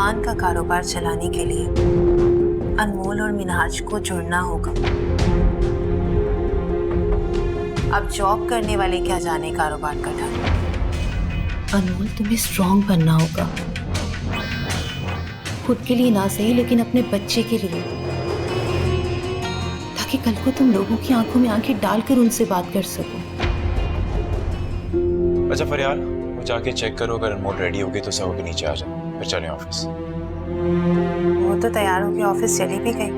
फरहान का कारोबार चलाने के लिए अनमोल और मिनहाज को जुड़ना होगा। अब जॉब करने वाले क्या जाने कारोबार का ढंग। अनमोल, तुम्हें स्ट्रांग बनना होगा, खुद के लिए ना सही लेकिन अपने बच्चे के लिए, ताकि कल को तुम लोगों की आंखों में आंखें डालकर उनसे बात कर सको। अच्छा फरियाल, वो जाके चेक करो, अगर अनमोल रेडी होगी तो सब के नीचे आ जाए, फिर चलें ऑफिस। वो तो तैयार होकर ऑफिस चली भी गई।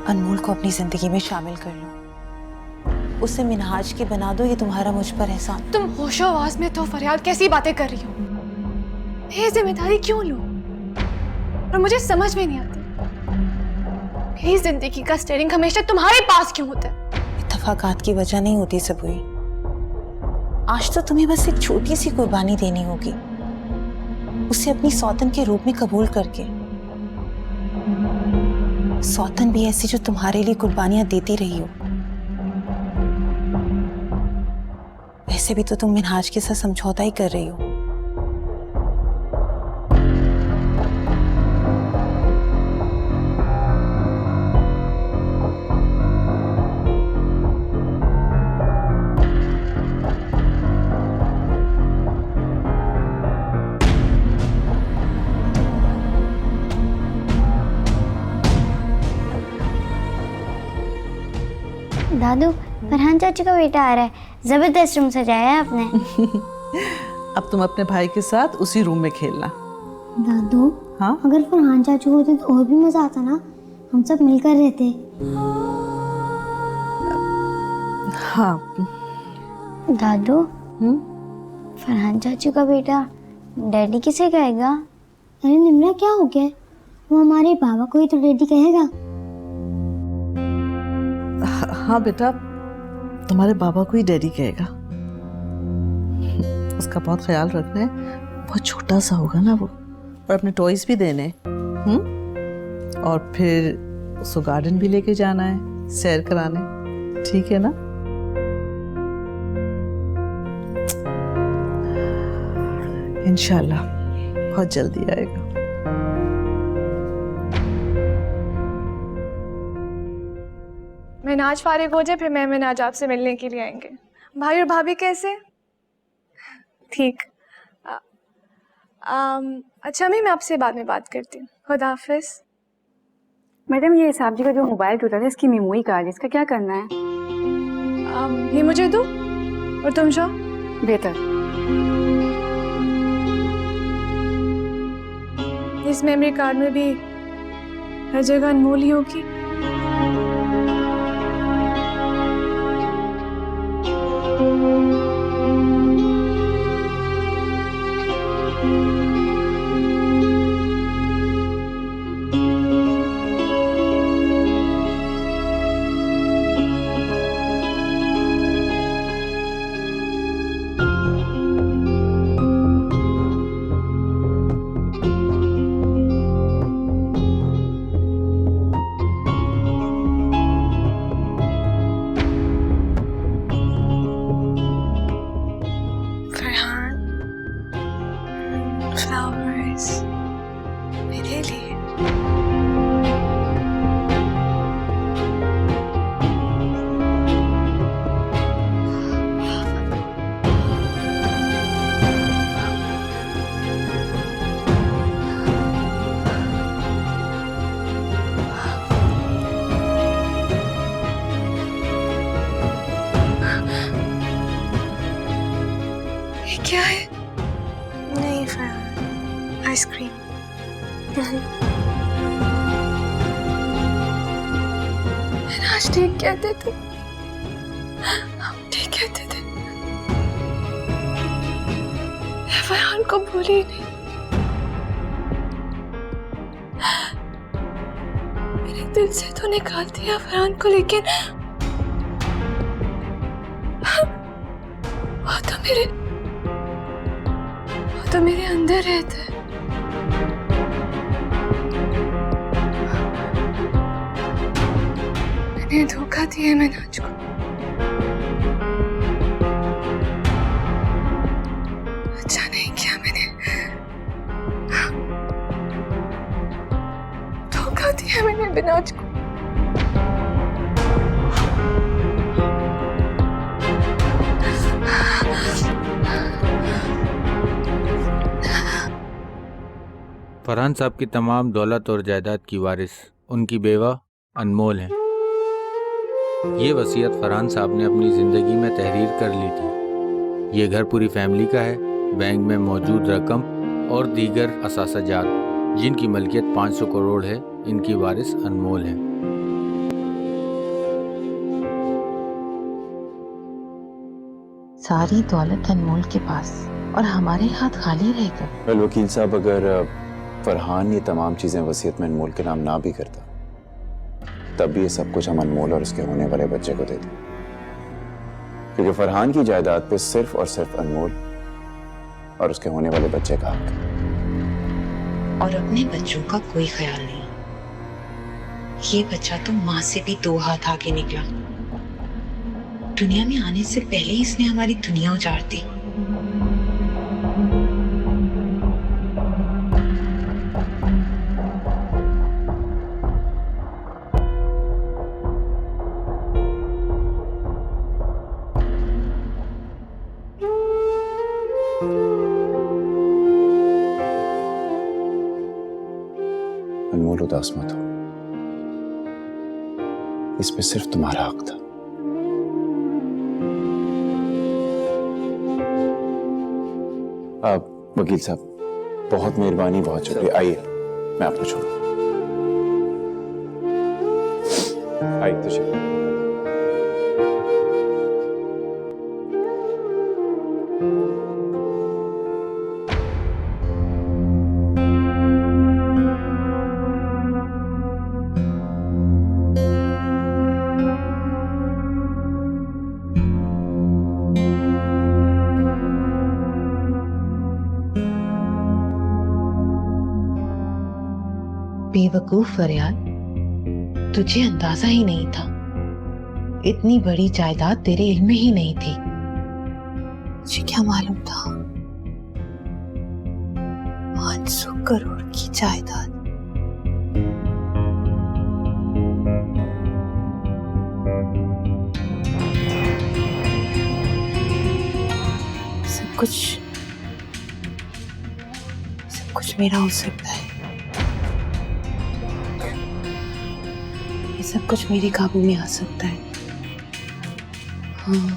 अनमोल को अपनी जिंदगी में शामिल कर लो, उसे मिनहाज की बना दो, ये तुम्हारा मुझ पर एहसान। तुम होशो आवाज में तो फरियाल कैसी बातें कर रही हो? ये जिम्मेदारी क्यों लूं? और मुझे समझ में नहीं आती, मेरी जिंदगी का स्टीयरिंग हमेशा तुम्हारे पास क्यों होता है? इत्तेफाकात की वजह नहीं होती सबूई। आज तो तुम्हें बस एक छोटी सी कुर्बानी देनी होगी, उसे अपनी सौतन के रूप में कबूल करके। सौतन भी ऐसी जो तुम्हारे लिए कुर्बानियां देती रही हो। वैसे भी तो तुम मिनहाज के साथ समझौता ही कर रही हो। दादू, फरहान चाचू का बेटा आ रहा है, जबरदस्त रूम सजाया है आपने। अब तुम अपने भाई के साथ उसी रूम में खेलना। दादू, हाँ? अगर फरहान चाचू होते तो और भी मजा आता ना, हम सब मिलकर रहते। हाँ। दादू, फरहान चाचू का बेटा डैडी किसे कहेगा? अरे निम्रा, क्या हो गया? वो हमारे बाबा को ही तो डैडी कहेगा। हाँ बेटा, तुम्हारे बाबा को ही डैडी कहेगा। उसका बहुत ख्याल रखना है, बहुत छोटा सा होगा ना वो, और अपने टॉयज भी देने। और फिर उसको गार्डन भी लेके जाना है, सैर कराने, ठीक है ना? इंशाल्लाह बहुत जल्दी आएगा। मिनहाज फारिग हो जाए फिर मैं मिनहाज आपसे मिलने के लिए आएंगे। भाई और भाभी कैसे? ठीक। अच्छा मैं आपसे बाद में बात करती हूँ। खुदा हाफिज। मैडम, ये साहब जी का जो मोबाइल टूटा था, इसकी मेमोरी कार्ड, इसका क्या करना है? ये मुझे दो और तुम जाओ। बेहतर। इस मेमोरी कार्ड में भी हर जगह अनमोल ही होगी। फ्लावर्स मेरे लिए। ये क्या है? नहीं फरहान, आइसक्रीम। आज ठीक कहते थे, हम ठीक कहते थे। मैं फरहान को भूली नहीं। मेरे दिल से तो निकाल दिया फरहान को, लेकिन वो तो मेरे अंदर रहता है। मैंने धोखा दिया मिनहाज को। फरहान साहब की तमाम दौलत और जायदाद की वारिस उनकी बेवा अनमोल हैं। ये वसीयत फरहान साहब ने अपनी ज़िंदगी में तहरीर कर ली थी। ये घर पूरी फैमिली का है। बैंक में मौजूद रकम और दीगर असासजात जिनकी मलकियत 500 करोड़ है, इनकी वारिस अनमोल हैं। सारी दौलत अनमोल के पास और हमारे हाथ खाली रह गए। वेल वकील साहब, अगर फरहान ये तमाम चीजें वसीयत में अनमोल के नाम ना भी करता, तब भी ये सब कुछ हम अनमोल और उसके होने वाले बच्चे को देते, क्योंकि फरहान की जायदाद पे सिर्फ और सिर्फ अनमोल और उसके होने वाले बच्चे का हक है। और अपने बच्चों का कोई ख्याल नहीं। ये बच्चा तो माँ से भी 2 हाथ आगे निकला। दुनिया में आने से पहले ही इसने हमारी दुनिया उजाड़ दी। अनमोल, उदास मत हो, इस पे सिर्फ तुम्हारा हक था। वकील साहब, बहुत मेहरबानी, बहुत शुक्रिया। आइए, मैं आपको छोड़ूं। आइए तशरीफ। बेवकूफ फरियाद, तुझे अंदाजा ही नहीं था। इतनी बड़ी जायदाद तेरे इल्म में ही नहीं थी। मुझे क्या मालूम था 500 करोड़ की जायदाद। सब कुछ मेरा हो सकता है। ये सब कुछ मेरे काबू में आ सकता है। हाँ,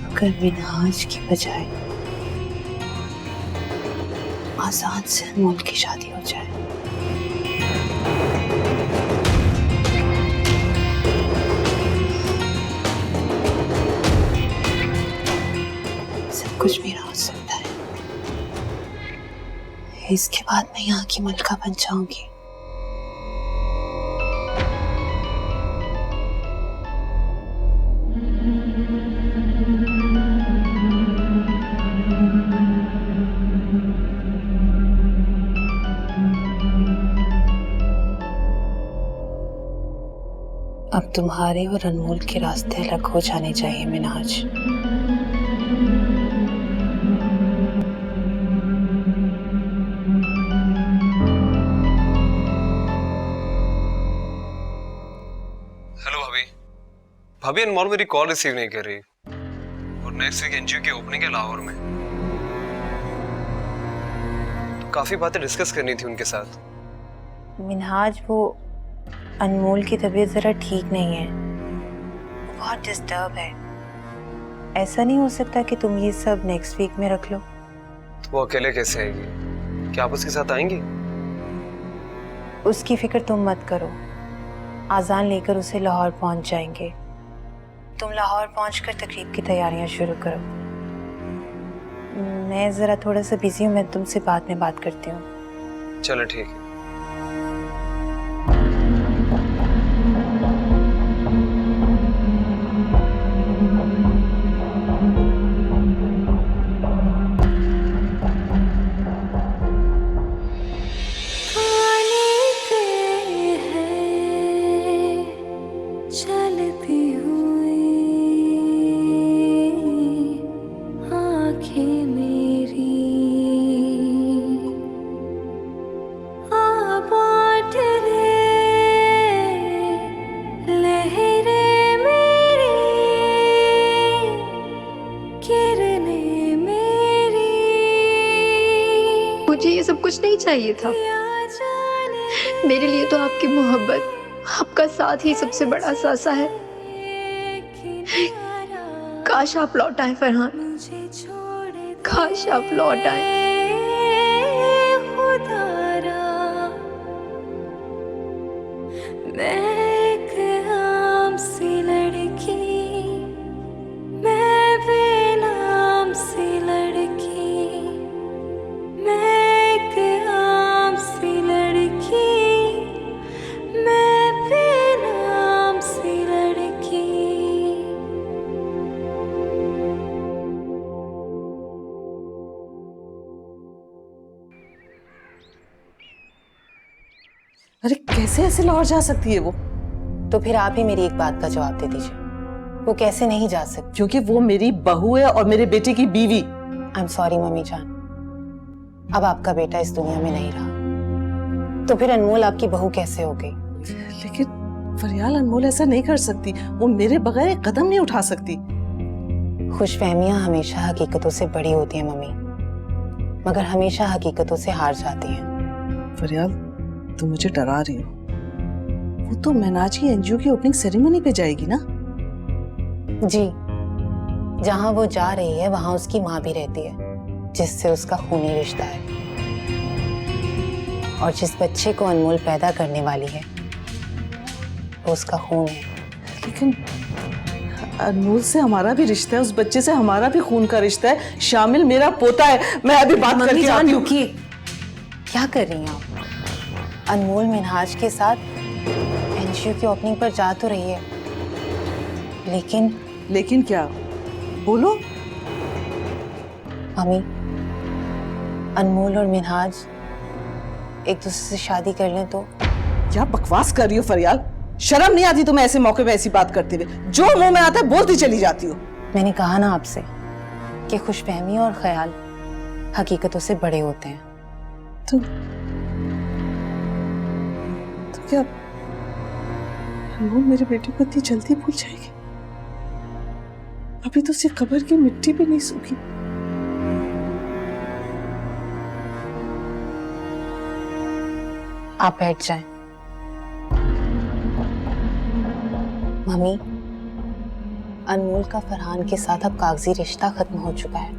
अगर मिनहाज की बजाय आजाद से अनमोल की शादी हो जाए। सब कुछ मेरा हो सकता है। इसके बाद मैं यहाँ की मलका बन जाऊंगी। अब तुम्हारे और अनमोल के रास्ते अलग हो जाने चाहिए मिनहाज। हेलो भाभी, अनमोल मेरी कॉल रिसीव नहीं कर रही और नेक्स्ट वीक एनजीओ की ओपनिंग है लाहौर में, तो काफी बातें डिस्कस करनी थी उनके साथ। मिनहाज, वो अनमोल की तबीयत जरा ठीक नहीं है, वो बहुत डिस्टर्ब है। ऐसा नहीं हो सकता कि तुम ये सब नेक्स्ट वीक में रख लो। तो वो अकेले कैसे आएगी? क्या आप उसके साथ आएंगी? उसकी फिक्र तुम मत करो, आजान लेकर उसे लाहौर पहुंच जाएंगे। तुम लाहौर पहुंचकर तकरीब की तैयारियां शुरू करो। मैं जरा थोड़ा सा बिजी हूँ, मैं तुमसे बाद में बात करती हूँ। चलो ठीक है। आ चाहिए था। मेरे लिए तो आपकी मोहब्बत, आपका साथ ही सबसे बड़ा सासा है। काश आप लौट आए फरहान, काश आप लौट आए। अरे कैसे ऐसे लाहौर जा सकती है वो? तो फिर आप ही मेरी एक बात का जवाब दे दीजिए, वो कैसे नहीं जा सकती? क्योंकि वो मेरी बहू है और मेरे बेटे की बीवी। आई एम सॉरी मम्मी जान, अब आपका बेटा इस दुनिया में नहीं रहा, तो फिर अनमोल आपकी बहू कैसे हो गई? लेकिन फरियाल, अनमोल ऐसा नहीं कर सकती, वो मेरे बगैर एक कदम नहीं उठा सकती। खुशफहमियां हमेशा हकीकतों से बड़ी होती हैं मम्मी, मगर हमेशा हकीकतों से हार जाती हैं। फरियाल, तुम मुझे डरा रही हो। वो तो मैनाजी एनजीओ की ओपनिंग सेरेमनी पे जाएगी ना? जी, जहां वो जा रही है वहां उसकी माँ भी रहती है, जिससे उसका खूनी रिश्ता है। और जिस बच्चे को अनमोल पैदा करने वाली है वो उसका खून है। लेकिन अनमोल से हमारा भी रिश्ता है, उस बच्चे से हमारा भी खून का रिश्ता है। शामिल मेरा पोता है। मैं अभी बात करके आती हूँ। रुकिए, क्या कर रही हैं आप? अनमोल मिनहाज के साथ एनजीओ की ओपनिंग पर जा तो रही है, लेकिन क्या? बोलो। मम्मी, अनमोल और मिनहाज एक दूसरे से शादी कर लें तो? क्या बकवास कर रही हो फरियाल? शर्म नहीं आती तुम्हें ऐसे मौके पे ऐसी बात करते हुए? जो मुंह में आता है बोलती चली जाती हो। मैंने कहा ना आपसे कि खुशफहमी और ख्याल हकीकतों से बड़े होते हैं। तो क्या वो मेरे बेटे को इतनी जल्दी भूल जाएगी? अभी तो सिर्फ कब्र की मिट्टी भी नहीं सूखी। आप बैठ जाएं। मम्मी, अनमोल का फरहान के साथ अब कागजी रिश्ता खत्म हो चुका है।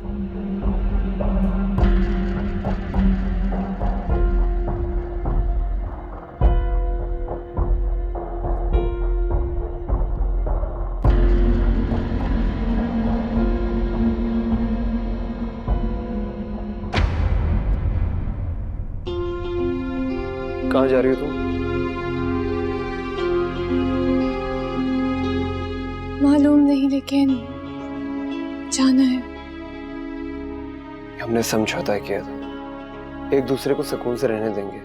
कहाँ जा रही हो तुम? मालूम नहीं, लेकिन जाना है। हमने समझौता किया था, एक दूसरे को सुकून से रहने देंगे।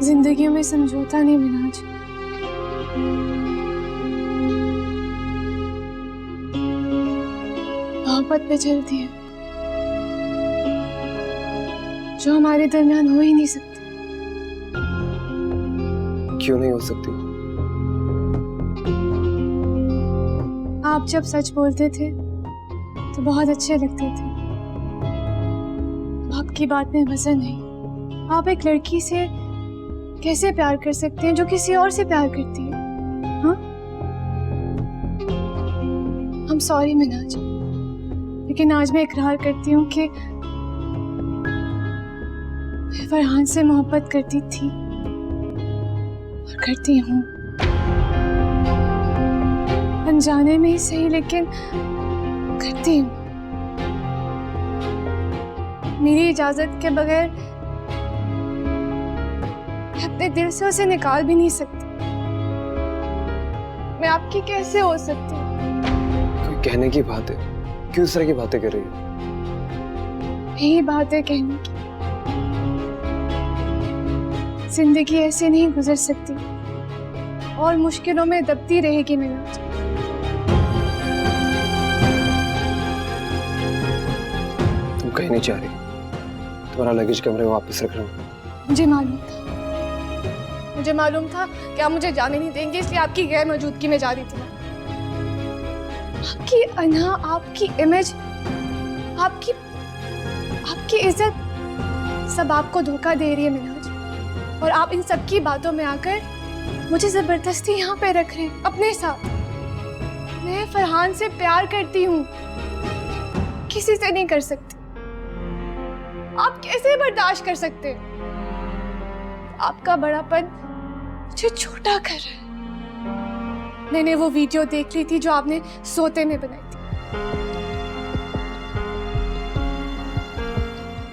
जिंदगी में समझौता नहीं मिनाज, मोहब्बत पे चलती है, जो हमारे दरमियान हो ही नहीं सकती। क्यों नहीं हो सकती? आप जब सच बोलते थे तो बहुत अच्छे लगते थे। आपकी बात में वजन नहीं। आप एक लड़की से कैसे प्यार कर सकते हैं जो किसी और से प्यार करती है? हाँ, I'm sorry मिनाज, लेकिन आज मैं इकरार करती हूँ कि मैं फरहान से मोहब्बत करती थी और करती हूँ। अनजाने में ही सही, लेकिन करती हूँ। मेरी इजाजत के बगैर मैं अपने दिल से उसे निकाल भी नहीं सकती। मैं आपकी कैसे हो सकती हूँ? कोई कहने की बात है, क्यों इस तरह की बातें कर रही हो? यही बात है कहने की। जिंदगी ऐसे नहीं गुजर सकती और मुश्किलों में दबती रहेगी मिनाज। तुम कहीं नहीं जा रही, तुम्हारा लगेज कमरे में वापस रख रहा हूँ। मुझे मालूम था कि आप मुझे जाने नहीं देंगे, इसलिए आपकी गैर मौजूदगी में जा रही थी। आपकी अना, आपकी इमेज, आपकी इज्जत सब आपको धोखा दे रही है मिनहाज, और आप इन सब की बातों में आकर मुझे जबरदस्ती यहाँ पे रख रहे हैं अपने साथ। मैं फरहान से प्यार करती हूँ, किसी से नहीं कर सकती। आप कैसे बर्दाश्त कर सकते हैं? आपका बड़ापन मुझे छोटा कर रहा है। मैंने वो वीडियो देख ली थी जो आपने सोते में बनाई थी।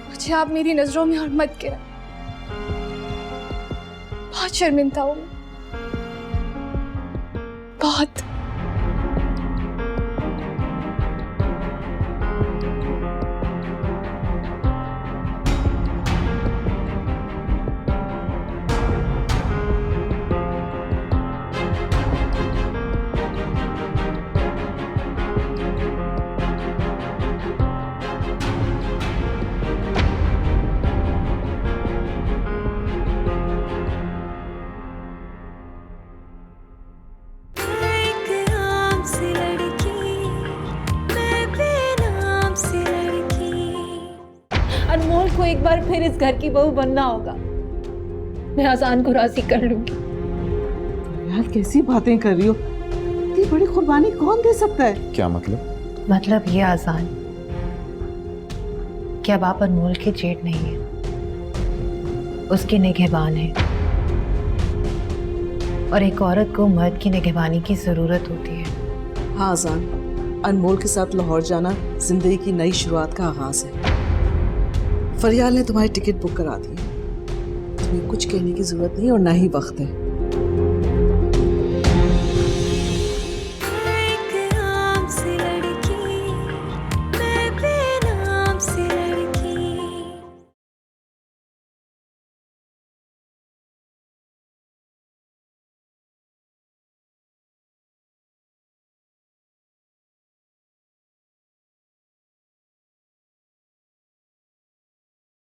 मुझे आप मेरी नजरों में और मत गिरा। बहुत शर्मिंदा हूं, बहुत। अनमोल को एक बार फिर इस घर की बहू बनना होगा। मैं आसान को राजी कर लूंगी। यार कैसी बातें कर रही हो? इतनी बड़ी कुर्बानी कौन दे सकता है? क्या मतलब? मतलब ये आसान कि अब आप अनमोल के जेठ नहीं है, उसके निगहबान है। और एक औरत को मर्द की निगहबानी की जरूरत होती है। हाँ आजान, अनमोल के साथ लाहौर जाना जिंदगी की नई शुरुआत का आगाज है। फरियाल ने तुम्हारी टिकट बुक करा दी है। तुम्हें कुछ कहने की जरूरत नहीं और ना ही वक्त है।